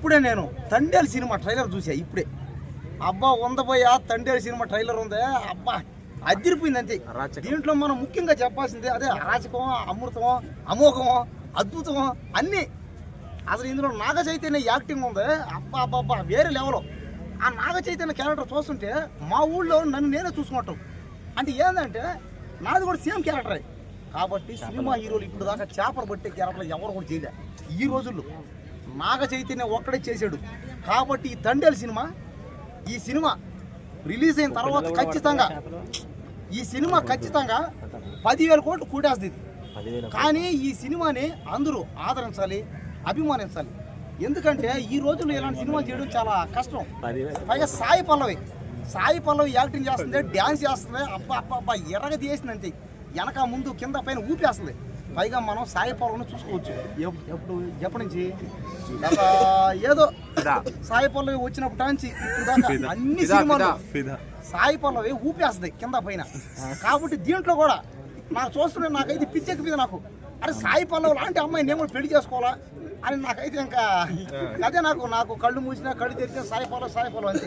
ఇప్పుడే నేను Thandel cinema trailer చూసా ఇప్పుడే. అబ్బా ఉందపోయా తండేలు సినిమా ట్రైలర్ ఉంది, అబ్బా అదిరిపోయింది అంతే. దీంట్లో మనం ముఖ్యంగా చెప్పాల్సిందే అదే అరాచకం, అమృతం, అమోఘం, అద్భుతం అన్నీ. అసలు ఇందులో నాగ చైతన్య యాక్టింగ్ ఉంది, అబ్బా అబ్బా వేరే లెవెల్. ఆ నాగ చైతన్య క్యారెక్టర్ చూస్తుంటే మా ఊళ్ళో నన్ను నేనే చూసుకుంటాం. అంటే ఏంటంటే నాది కూడా సేమ్ క్యారెక్టరే. కాబట్టి సినిమా హీరోలు ఇప్పుడు దాకా చేపలు పట్టే క్యారెక్టర్ ఎవరు కూడా చేయలే ఈ రోజుల్లో. నాగ చైతన్య ఒక్కడే చేశాడు. కాబట్టి ఈ తండేలు సినిమా, ఈ సినిమా రిలీజ్ అయిన తర్వాత ఖచ్చితంగా ఈ సినిమా ఖచ్చితంగా 10,000 కోట్లు కూటేస్తుంది. కానీ ఈ సినిమాని అందరూ ఆదరించాలి, అభిమానించాలి. ఎందుకంటే ఈ రోజుల్లో ఇలాంటి సినిమా చేయడం చాలా కష్టం. పైగా సాయి పల్లవి యాక్టింగ్ చేస్తుంది, డ్యాన్స్ చేస్తుంది, అబ్బా అబ్బా అబ్బా ఎర్రగ తీసింది అంతే. వెనక ముందు కింద పైన ఊపేస్తుంది. పైగా మనం సాయి పల్లవిని చూసుకోవచ్చు. ఎప్పటి నుంచి ఏదో సాయి పల్లవి వచ్చినప్పటి నుంచి అన్ని సినిమాలు సాయి పల్లవి ఊపేస్తుంది కింద పైన. కాబట్టి దీంట్లో కూడా నాకు చూస్తుంటే నాకైతే పిచ్చెక్కిపోయింది నాకు. అరే సాయి పల్లవి లాంటి అమ్మాయి నేను కూడా పెళ్లి చేసుకోవాలా అని నాకైతే ఇంకా అదే నాకు కళ్ళు మూసినా కళ్ళు తెరిచిన సాయి పల్లవి అంతే.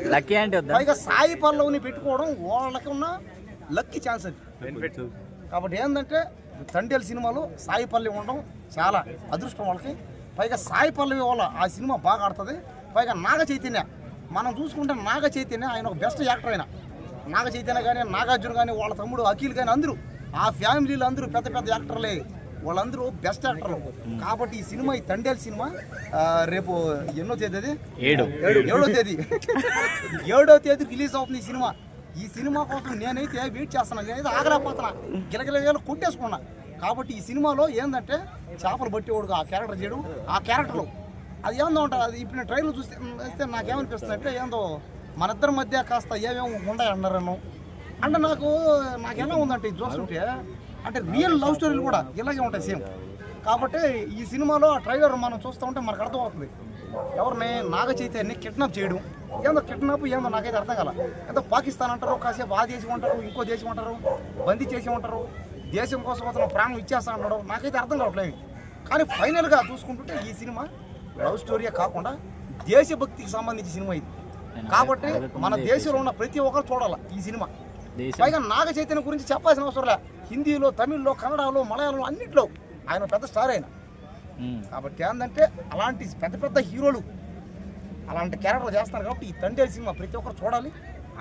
పైగా సాయి పల్లవిని పెట్టుకోవడం వాళ్ళకి ఉన్న లక్కీ ఛాన్స్ అది. కాబట్టి ఏంటంటే తండేలు సినిమాలో సాయి పల్లవి ఉండడం చాలా అదృష్టం వాళ్ళకి. పైగా సాయి పల్లవి వల్ల ఆ సినిమా బాగా ఆడుతుంది. పైగా నాగ చైతన్య మనం చూసుకుంటే నాగ చైతన్య ఆయన ఒక బెస్ట్ యాక్టర్. అయినా నాగ చైతన్య కానీ, నాగార్జున కానీ, వాళ్ళ తమ్ముడు అఖిల్ కానీ అందరూ ఆ ఫ్యామిలీలో అందరూ పెద్ద పెద్ద యాక్టర్లే, వాళ్ళందరూ బెస్ట్ యాక్టర్లు. కాబట్టి ఈ సినిమా, ఈ తండేలు సినిమా రేపు ఎన్నో తేదీ, అది 7వ తేదీ రిలీజ్ అవుతుంది ఈ సినిమా. ఈ సినిమా కోసం నేనైతే వెయిట్ చేస్తున్నాను, నేనైతే ఆగలేకపోతున్నా, గిలగిల కొట్టేసుకున్నా. కాబట్టి ఈ సినిమాలో ఏంటంటే చేపలు పట్టేవాడుగా ఆ క్యారెక్టర్ చేయడం, ఆ క్యారెక్టర్లో అది ఏందో ఉంటుంది. అది ఇప్పుడు నేను ట్రైన్లో చూస్తే నాకేమనిపిస్తుంది అంటే ఏందో మన ఇద్దరి మధ్య కాస్త ఏమేమి ఉన్నాయి అన్నారను అంటే నాకు ఎలా ఉందంటే ఇది చూస్తుంటే అంటే రియల్ లవ్ స్టోరీలు కూడా ఇలాగే ఉంటాయి సేమ్. కాబట్టి ఈ సినిమాలో ఆ ట్రైలర్ మనం చూస్తూ ఉంటే మనకు అర్థమవుతుంది ఎవరిని నాగ చైతన్యని కిడ్నాప్ చేయడం. ఏందో కిడ్నాప్ ఏందో నాకైతే అర్థం కాల. ఏదో పాకిస్తాన్ అంటారు, కాసేపు ఆ దేశం అంటారు, ఇంకో దేశం అంటారు, బందీ చేసి ఉంటారు, దేశం కోసం అతను ప్రాణం ఇచ్చేస్తా అంటాడు. నాకైతే అర్థం కావట్లేదు. కానీ ఫైనల్గా చూసుకుంటుంటే ఈ సినిమా లవ్ స్టోరీయే కాకుండా దేశభక్తికి సంబంధించిన సినిమా ఇది. కాబట్టి మన దేశంలో ఉన్న ప్రతి ఒక్కరు చూడాలి ఈ సినిమా. పైగా నాగ చైతన్య గురించి చెప్పాల్సిన అవసరం లే. హిందీలో, తమిళ్లో, కన్నడలో, మలయాళంలో అన్నింటిలో ఆయన పెద్ద స్టార్ అయిన. కాబట్టి ఏంటంటే అలాంటి పెద్ద పెద్ద హీరోలు అలాంటి క్యారెక్టర్లు చేస్తారు. కాబట్టి ఈ తండేలు సినిమా ప్రతి ఒక్కరు చూడాలి,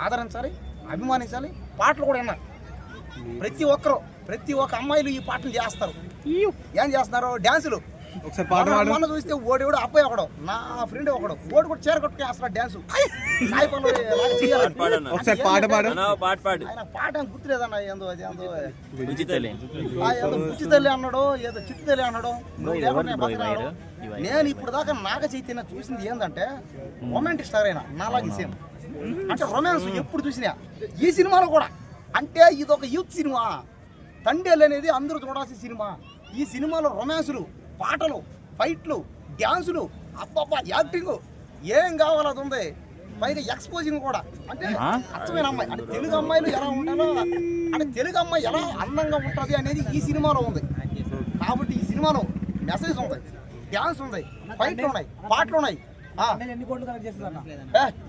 ఆదరించాలి, అభిమానించాలి. పాటలు కూడా విన్నారు ప్రతి ఒక్క అమ్మాయిలు ఈ పాటలు చేస్తారు. ఏం చేస్తున్నారు? డ్యాన్సులు. మొన్న చూస్తే ఓడివాడు అబ్బాయి ఒకడు, నా ఫ్రెండ్ ఒకడు, ఓడి కూడా చీర కట్టుకుని వేస్తున్నాడు డ్యాన్సు. సాయి పల్లవి ఆయన పాట గుర్తులేదన్న. ఏందో అది బుచ్చితల్లి అన్నాడు, ఏదో చిట్టుతల్లి అన్నాడు. నేను ఇప్పుడు దాకా నాగ చైతన్య చూసింది ఏంటంటే రొమాంటిక్ స్టార్ అయినా నాలాగే సేమ్. అంటే రొమాన్స్ ఎప్పుడు చూసినా ఈ సినిమాలో కూడా. అంటే ఇది ఒక యూత్ సినిమా. తండేలు అనేది అందరూ చూడాల్సిన సినిమా. ఈ సినిమాలో రొమాన్సులు, పాటలు, ఫైట్లు, డ్యాన్సులు, అబ్బబ్బా యాక్టింగ్ ఏం కావాలో అది ఉంది. పైగా ఎక్స్పోజింగ్ కూడా. అంటే అచ్చమైన అమ్మాయి అంటే తెలుగు అమ్మాయిలు ఎలా ఉంటారో అంటే తెలుగు అమ్మాయి ఎలా అందంగా ఉంటుంది అనేది ఈ సినిమాలో ఉంది. కాబట్టి ఈ సినిమాలో మెసేజ్ ఉంది, డ్యాన్స్ ఉంది, ఫైట్లు ఉన్నాయి, పాటలు ఉన్నాయి.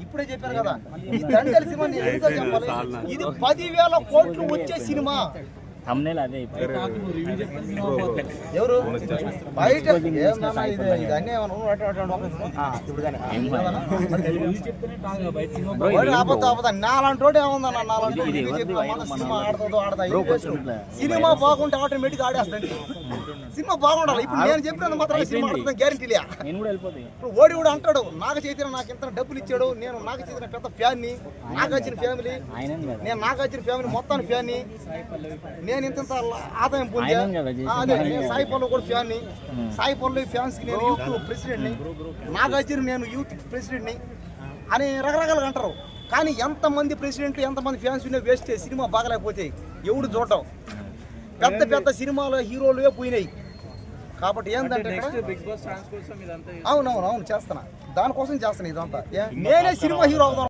ఇప్పుడే చెప్పారు కదా ఈ తండేలు సినిమా నేను ఎందుకో చెప్పాలి. ఇది 10,000 కోట్లు వచ్చే సినిమా. ఎవరు బయట అన్నీ నాలాంటి రోడ్డు ఏముందన్న, నాలాంటి సినిమా ఆడుతుందో ఆడతా. సినిమా బాగుంటే ఆటోమేటిక్ ఆడేస్తాండి. సినిమా బాగుండాలి. ఇప్పుడు నేను చెప్పినంత మాత్రం సినిమా ఆడుతుంది గ్యారెంటీలే. ఇప్పుడు ఓడి కూడా అంటాడు నాగ చైతన్య నాకు ఇంత డబ్బులు ఇచ్చాడు, నేను నాగ చైతన్య పెద్ద ఫ్యాన్ని, నాగార్జున ఫ్యామిలీ, నేను నాగార్జున ఫ్యామిలీ మొత్తాన్ని ఫ్యాన్ని, నేను ఇంత ఆదాయం పొందా. అదే నేను సాయి పల్లవి కూడా ఫ్యాన్ని, సాయి పల్లవి ఫ్యాన్స్కి నేను యూత్ ప్రెసిడెంట్ని, నాగార్జున నేను యూత్ ప్రెసిడెంట్ని అని రకరకాలుగా అంటారు. కానీ ఎంతమంది ప్రెసిడెంట్లు, ఎంతమంది ఫ్యాన్స్ ఉన్నా వేస్తే సినిమా బాగలేకపోతే ఎవడు చూడటం. పెద్ద పెద్ద సినిమాలో హీరోలు పోయినాయి. కాబట్టి ఏంటంటే అవునవును చేస్తున్నా, దానికోసం చేస్తున్నా ఇదంతా. నేనే సినిమా హీరో అవుతాను.